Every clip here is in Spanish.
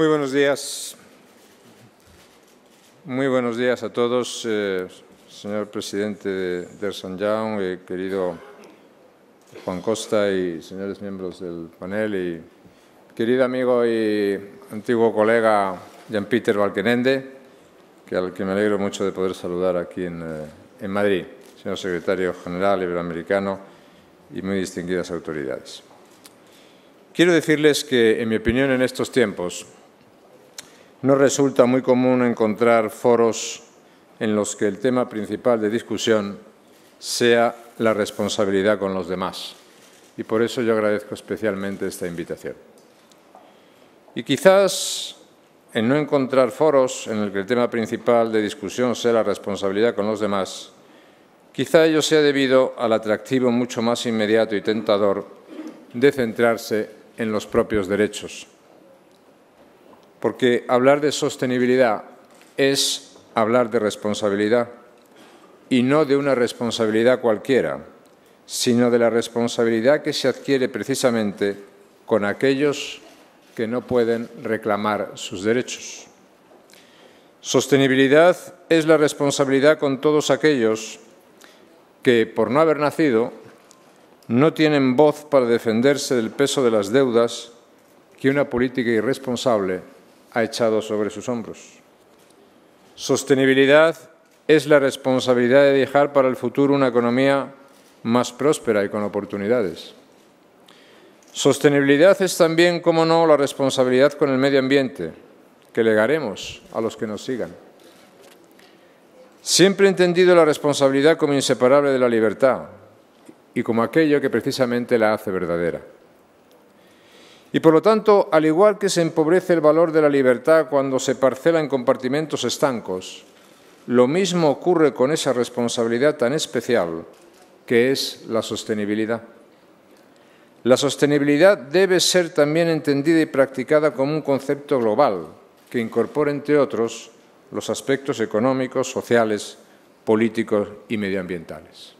Muy buenos días. Muy buenos días a todos, señor presidente de Ernst & Young, querido Juan Costa y señores miembros del panel, y querido amigo y antiguo colega Jan-Peter Balkenende, al que me alegro mucho de poder saludar aquí en Madrid, señor secretario general iberoamericano y muy distinguidas autoridades. Quiero decirles que, en mi opinión, en estos tiempos no resulta muy común encontrar foros en los que el tema principal de discusión sea la responsabilidad con los demás. Y por eso yo agradezco especialmente esta invitación. Y quizás en no encontrar foros en el que el tema principal de discusión sea la responsabilidad con los demás, quizá ello sea debido al atractivo mucho más inmediato y tentador de centrarse en los propios derechos. Porque hablar de sostenibilidad es hablar de responsabilidad, y no de una responsabilidad cualquiera, sino de la responsabilidad que se adquiere precisamente con aquellos que no pueden reclamar sus derechos. Sostenibilidad es la responsabilidad con todos aquellos que, por no haber nacido, no tienen voz para defenderse del peso de las deudas que una política irresponsable ha echado sobre sus hombros. Sostenibilidad es la responsabilidad de dejar para el futuro una economía más próspera y con oportunidades. Sostenibilidad es también, cómo no, la responsabilidad con el medio ambiente que legaremos a los que nos sigan. Siempre he entendido la responsabilidad como inseparable de la libertad y como aquello que precisamente la hace verdadera. Y por lo tanto, al igual que se empobrece el valor de la libertad cuando se parcela en compartimentos estancos, lo mismo ocurre con esa responsabilidad tan especial que es la sostenibilidad. La sostenibilidad debe ser también entendida y practicada como un concepto global que incorpore, entre otros, los aspectos económicos, sociales, políticos y medioambientales.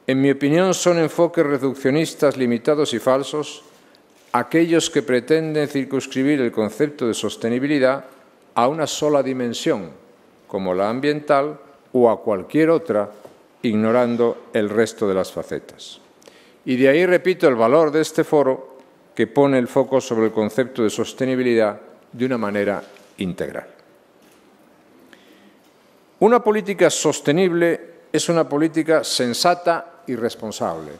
En mi opinión, son enfoques reduccionistas, limitados y falsos aquellos que pretenden circunscribir el concepto de sostenibilidad a una sola dimensión, como la ambiental, o a cualquier otra, ignorando el resto de las facetas. Y de ahí, repito, el valor de este foro, que pone el foco sobre el concepto de sostenibilidad de una manera integral. Una política sostenible es una política sensata y responsable.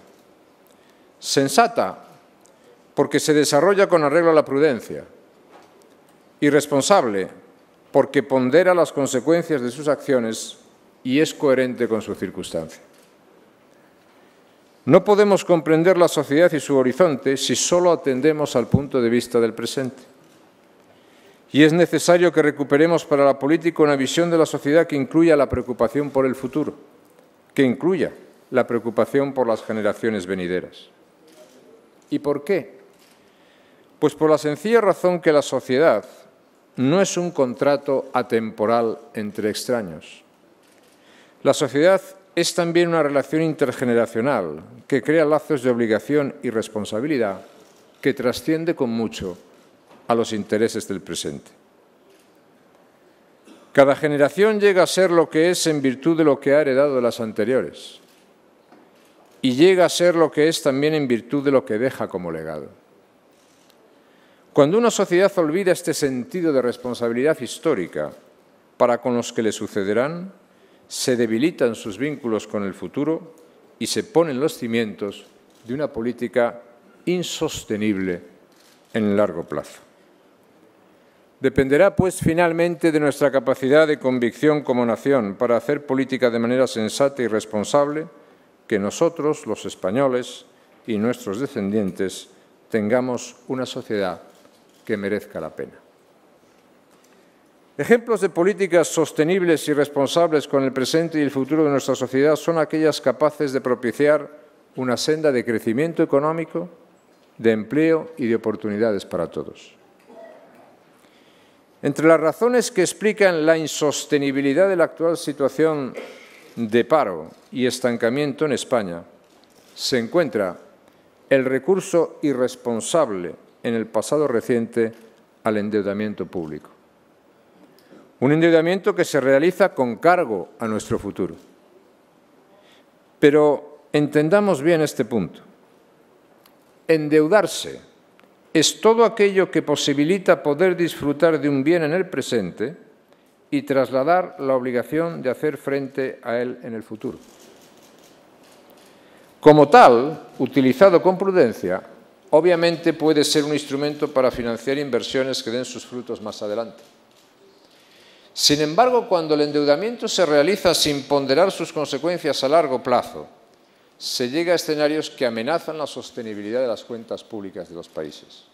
Sensata porque se desarrolla con arreglo a la prudencia, y responsable porque pondera las consecuencias de sus acciones y es coherente con su circunstancia. No podemos comprender la sociedad y su horizonte si solo atendemos al punto de vista del presente. Y es necesario que recuperemos para la política una visión de la sociedad que incluya la preocupación por el futuro, que incluya la preocupación por las generaciones venideras. ¿Y por qué? Pues por la sencilla razón que la sociedad no es un contrato atemporal entre extraños. La sociedad es también una relación intergeneracional que crea lazos de obligación y responsabilidad que trasciende con mucho a los intereses del presente. Cada generación llega a ser lo que es en virtud de lo que ha heredado de las anteriores, y llega a ser lo que es también en virtud de lo que deja como legado. Cuando una sociedad olvida este sentido de responsabilidad histórica para con los que le sucederán, se debilitan sus vínculos con el futuro y se ponen los cimientos de una política insostenible en el largo plazo. Dependerá, pues, finalmente de nuestra capacidad de convicción como nación para hacer política de manera sensata y responsable, que nosotros, los españoles y nuestros descendientes, tengamos una sociedad que merezca la pena. Ejemplos de políticas sostenibles y responsables con el presente y el futuro de nuestra sociedad son aquellas capaces de propiciar una senda de crecimiento económico, de empleo y de oportunidades para todos. Entre las razones que explican la insostenibilidad de la actual situación de paro y estancamiento en España se encuentra el recurso irresponsable en el pasado reciente al endeudamiento público. Un endeudamiento que se realiza con cargo a nuestro futuro. Pero entendamos bien este punto. Endeudarse es todo aquello que posibilita poder disfrutar de un bien en el presente y trasladar la obligación de hacer frente a él en el futuro. Como tal, utilizado con prudencia, obviamente puede ser un instrumento para financiar inversiones que den sus frutos más adelante. Sin embargo, cuando el endeudamiento se realiza sin ponderar sus consecuencias a largo plazo, se llega a escenarios que amenazan la sostenibilidad de las cuentas públicas de los países.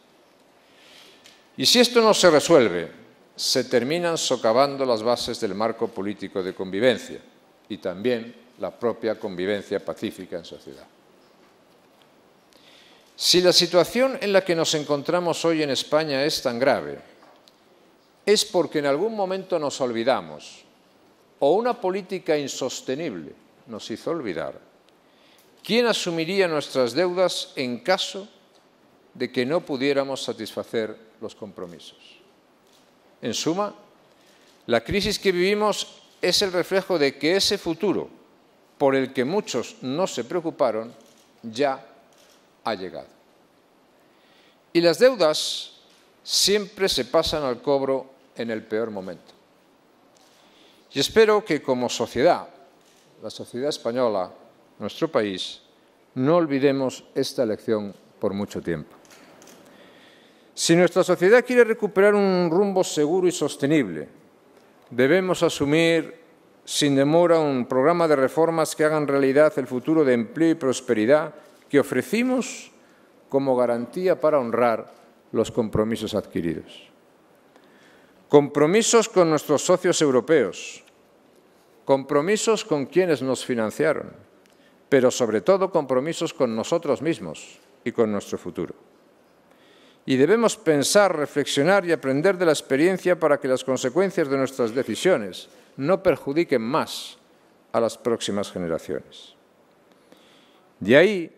Y si esto no se resuelve, se terminan socavando las bases del marco político de convivencia y también la propia convivencia pacífica en sociedad. Si la situación en la que nos encontramos hoy en España es tan grave, es porque en algún momento nos olvidamos o una política insostenible nos hizo olvidar quién asumiría nuestras deudas en caso de que no pudiéramos satisfacer los compromisos. En suma, la crisis que vivimos es el reflejo de que ese futuro, por el que muchos no se preocuparon, ya ha llegado. Y las deudas siempre se pasan al cobro en el peor momento. Y espero que como sociedad, la sociedad española, nuestro país, no olvidemos esta lección por mucho tiempo. Si nuestra sociedad quiere recuperar un rumbo seguro y sostenible, debemos asumir sin demora un programa de reformas que hagan realidad el futuro de empleo y prosperidad que ofrecimos como garantía para honrar los compromisos adquiridos. Compromisos con nuestros socios europeos, compromisos con quienes nos financiaron, pero sobre todo compromisos con nosotros mismos y con nuestro futuro. Y debemos pensar, reflexionar y aprender de la experiencia para que las consecuencias de nuestras decisiones no perjudiquen más a las próximas generaciones. De ahí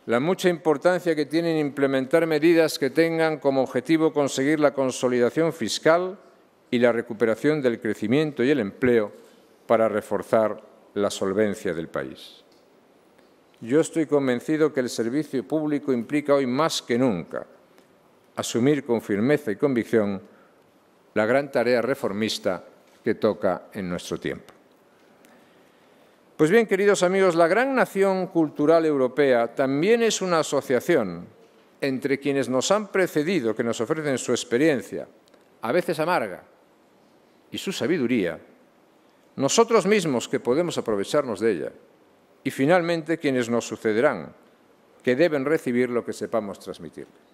la mucha importancia que tiene implementar medidas que tengan como objetivo conseguir la consolidación fiscal y la recuperación del crecimiento y el empleo para reforzar la solvencia del país. Yo estoy convencido que el servicio público implica hoy más que nunca asumir con firmeza y convicción la gran tarea reformista que toca en nuestro tiempo. Pues bien, queridos amigos, la gran nación cultural europea también es una asociación entre quienes nos han precedido, que nos ofrecen su experiencia, a veces amarga, y su sabiduría, nosotros mismos que podemos aprovecharnos de ella, y finalmente quienes nos sucederán, que deben recibir lo que sepamos transmitirles.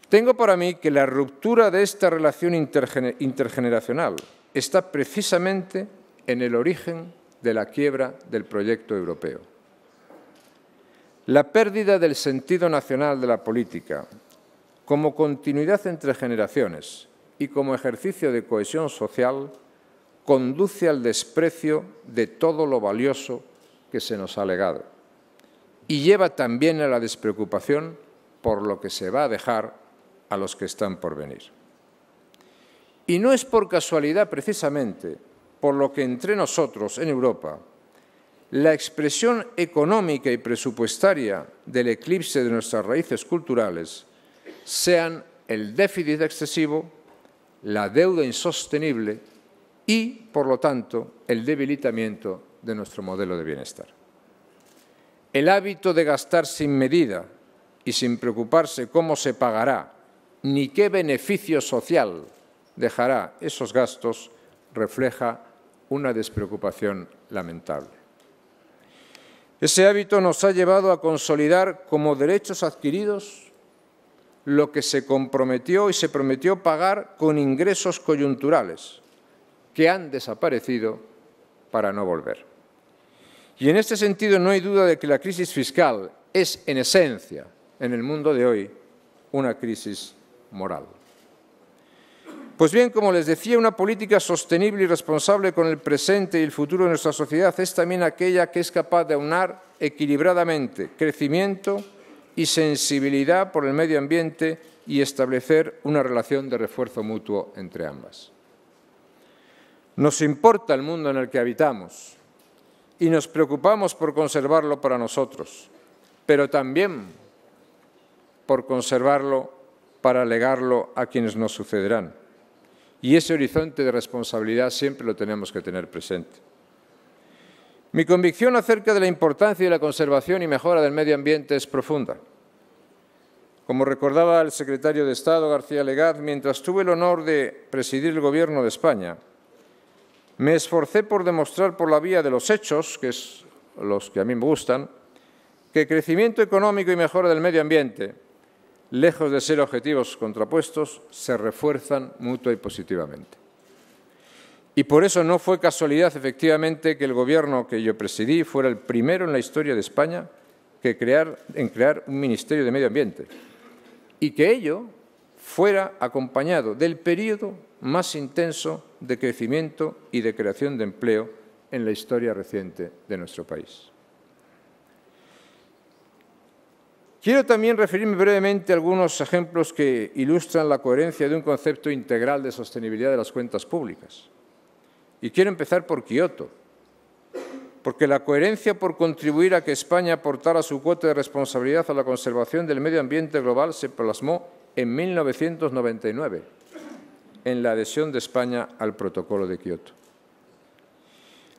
Tengo para mí que la ruptura de esta relación intergeneracional está precisamente en el origen de la quiebra del proyecto europeo. La pérdida del sentido nacional de la política, como continuidad entre generaciones y como ejercicio de cohesión social, conduce al desprecio de todo lo valioso que se nos ha legado y lleva también a la despreocupación por lo que se va a dejar a los que están por venir. Y no es por casualidad, precisamente, por lo que entre nosotros, en Europa, la expresión económica y presupuestaria del eclipse de nuestras raíces culturales sean el déficit excesivo, la deuda insostenible y, por lo tanto, el debilitamiento de nuestro modelo de bienestar. El hábito de gastar sin medida y sin preocuparse cómo se pagará ni qué beneficio social dejará esos gastos refleja una despreocupación lamentable. Ese hábito nos ha llevado a consolidar como derechos adquiridos lo que se comprometió y se prometió pagar con ingresos coyunturales que han desaparecido para no volver. Y en este sentido no hay duda de que la crisis fiscal es, en esencia, en el mundo de hoy, una crisis moral. Pues bien, como les decía, una política sostenible y responsable con el presente y el futuro de nuestra sociedad es también aquella que es capaz de aunar equilibradamente crecimiento y sensibilidad por el medio ambiente y establecer una relación de refuerzo mutuo entre ambas. Nos importa el mundo en el que habitamos y nos preocupamos por conservarlo para nosotros, pero también por conservarlo para legarlo a quienes nos sucederán. Y ese horizonte de responsabilidad siempre lo tenemos que tener presente. Mi convicción acerca de la importancia de la conservación y mejora del medio ambiente es profunda. Como recordaba el secretario de Estado, García Legaz, mientras tuve el honor de presidir el Gobierno de España, me esforcé por demostrar por la vía de los hechos, que es los que a mí me gustan, que crecimiento económico y mejora del medio ambiente, lejos de ser objetivos contrapuestos, se refuerzan mutua y positivamente. Y por eso no fue casualidad, efectivamente, que el Gobierno que yo presidí fuera el primero en la historia de España en crear un Ministerio de Medio Ambiente y que ello fuera acompañado del período más intenso de crecimiento y de creación de empleo en la historia reciente de nuestro país. Quiero también referirme brevemente a algunos ejemplos que ilustran la coherencia de un concepto integral de sostenibilidad de las cuentas públicas. Y quiero empezar por Kioto, porque la coherencia por contribuir a que España aportara su cuota de responsabilidad a la conservación del medio ambiente global se plasmó en 1999, en la adhesión de España al Protocolo de Kioto.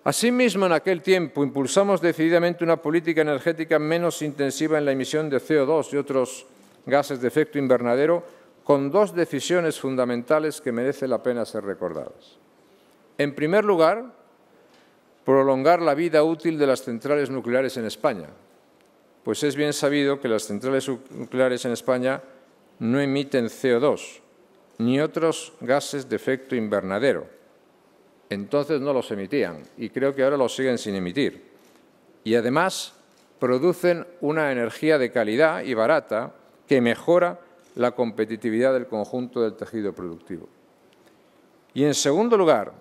Asimismo, en aquel tiempo impulsamos decididamente una política energética menos intensiva en la emisión de CO2 y otros gases de efecto invernadero, con dos decisiones fundamentales que merece la pena ser recordadas. En primer lugar, prolongar la vida útil de las centrales nucleares en España, pues es bien sabido que las centrales nucleares en España no emiten CO2 ni otros gases de efecto invernadero. Entonces no los emitían y creo que ahora los siguen sin emitir. Y además producen una energía de calidad y barata que mejora la competitividad del conjunto del tejido productivo. Y en segundo lugar,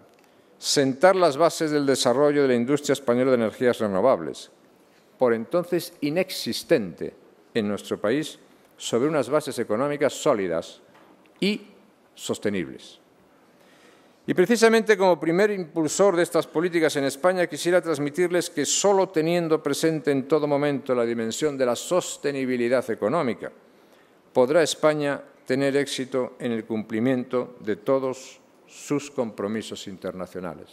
sentar las bases del desarrollo de la industria española de energías renovables, por entonces inexistente en nuestro país, sobre unas bases económicas sólidas y sostenibles. Y precisamente como primer impulsor de estas políticas en España quisiera transmitirles que solo teniendo presente en todo momento la dimensión de la sostenibilidad económica podrá España tener éxito en el cumplimiento de todos sus compromisos internacionales.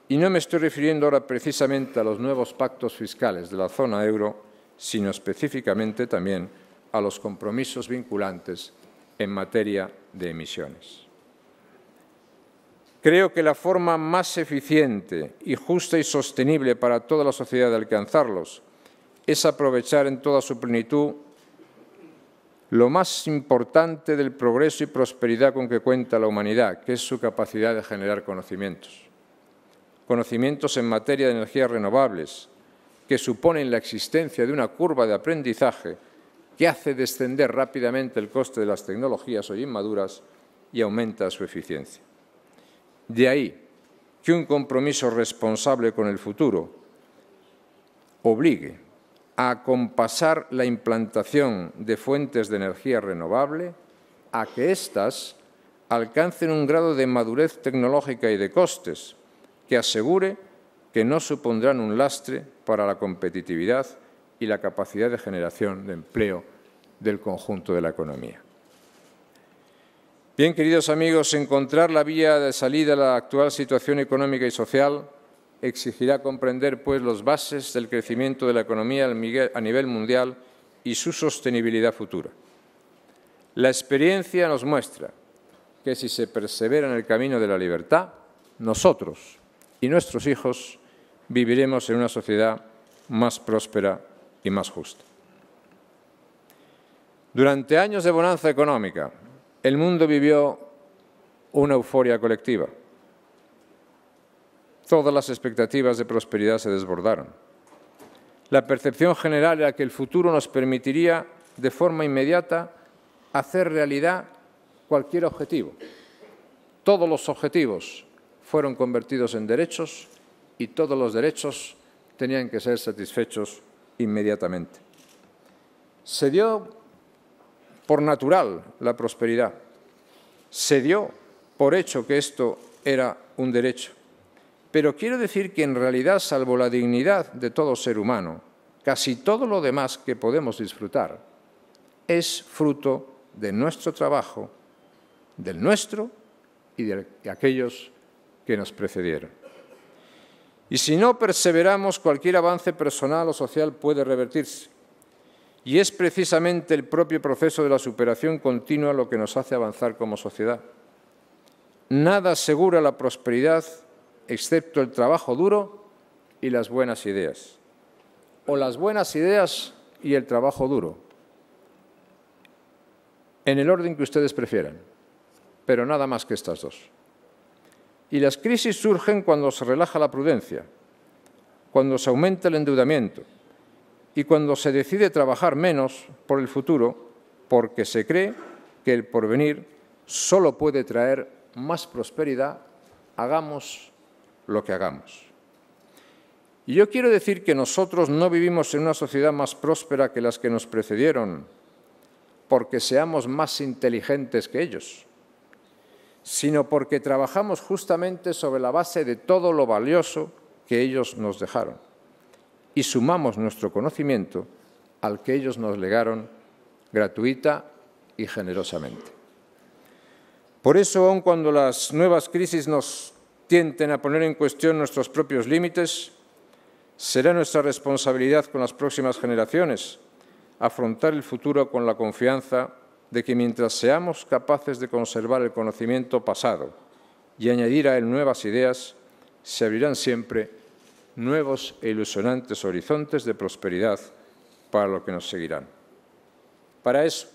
Y no me estoy refiriendo ahora precisamente a los nuevos pactos fiscales de la zona euro, sino específicamente también a los compromisos vinculantes en materia de emisiones. Creo que la forma más eficiente y justa y sostenible para toda la sociedad de alcanzarlos es aprovechar en toda su plenitud lo más importante del progreso y prosperidad con que cuenta la humanidad, que es su capacidad de generar conocimientos. Conocimientos en materia de energías renovables, que suponen la existencia de una curva de aprendizaje que hace descender rápidamente el coste de las tecnologías hoy inmaduras y aumenta su eficiencia. De ahí que un compromiso responsable con el futuro obligue a acompasar la implantación de fuentes de energía renovable a que éstas alcancen un grado de madurez tecnológica y de costes que asegure que no supondrán un lastre para la competitividad y la capacidad de generación de empleo del conjunto de la economía. Bien, queridos amigos, encontrar la vía de salida a la actual situación económica y social exigirá comprender, pues, las bases del crecimiento de la economía a nivel mundial y su sostenibilidad futura. La experiencia nos muestra que si se persevera en el camino de la libertad, nosotros y nuestros hijos viviremos en una sociedad más próspera y más justa. Durante años de bonanza económica, el mundo vivió una euforia colectiva. Todas las expectativas de prosperidad se desbordaron. La percepción general era que el futuro nos permitiría, de forma inmediata, hacer realidad cualquier objetivo. Todos los objetivos fueron convertidos en derechos y todos los derechos tenían que ser satisfechos inmediatamente. Se dio por natural la prosperidad. Se dio por hecho que esto era un derecho. Pero quiero decir que en realidad, salvo la dignidad de todo ser humano, casi todo lo demás que podemos disfrutar es fruto de nuestro trabajo, del nuestro y de aquellos que nos precedieron. Y si no perseveramos, cualquier avance personal o social puede revertirse. Y es precisamente el propio proceso de la superación continua lo que nos hace avanzar como sociedad. Nada asegura la prosperidad excepto el trabajo duro y las buenas ideas. O las buenas ideas y el trabajo duro. En el orden que ustedes prefieran, pero nada más que estas dos. Y las crisis surgen cuando se relaja la prudencia, cuando se aumenta el endeudamiento y cuando se decide trabajar menos por el futuro porque se cree que el porvenir solo puede traer más prosperidad, hagamos lo que hagamos. Y yo quiero decir que nosotros no vivimos en una sociedad más próspera que las que nos precedieron porque seamos más inteligentes que ellos, sino porque trabajamos justamente sobre la base de todo lo valioso que ellos nos dejaron y sumamos nuestro conocimiento al que ellos nos legaron gratuita y generosamente. Por eso, aun cuando las nuevas crisis nos tienten a poner en cuestión nuestros propios límites, será nuestra responsabilidad con las próximas generaciones afrontar el futuro con la confianza de que mientras seamos capaces de conservar el conocimiento pasado y añadir a él nuevas ideas, se abrirán siempre nuevos e ilusionantes horizontes de prosperidad para los que nos seguirán. Para eso,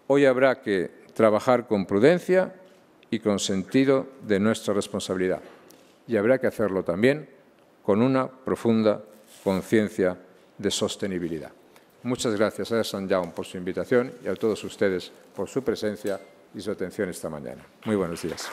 hoy habrá que trabajar con prudencia y con sentido de nuestra responsabilidad. Y habrá que hacerlo también con una profunda conciencia de sostenibilidad. Muchas gracias a Sant Jaume por su invitación y a todos ustedes por su presencia y su atención esta mañana. Muy buenos días.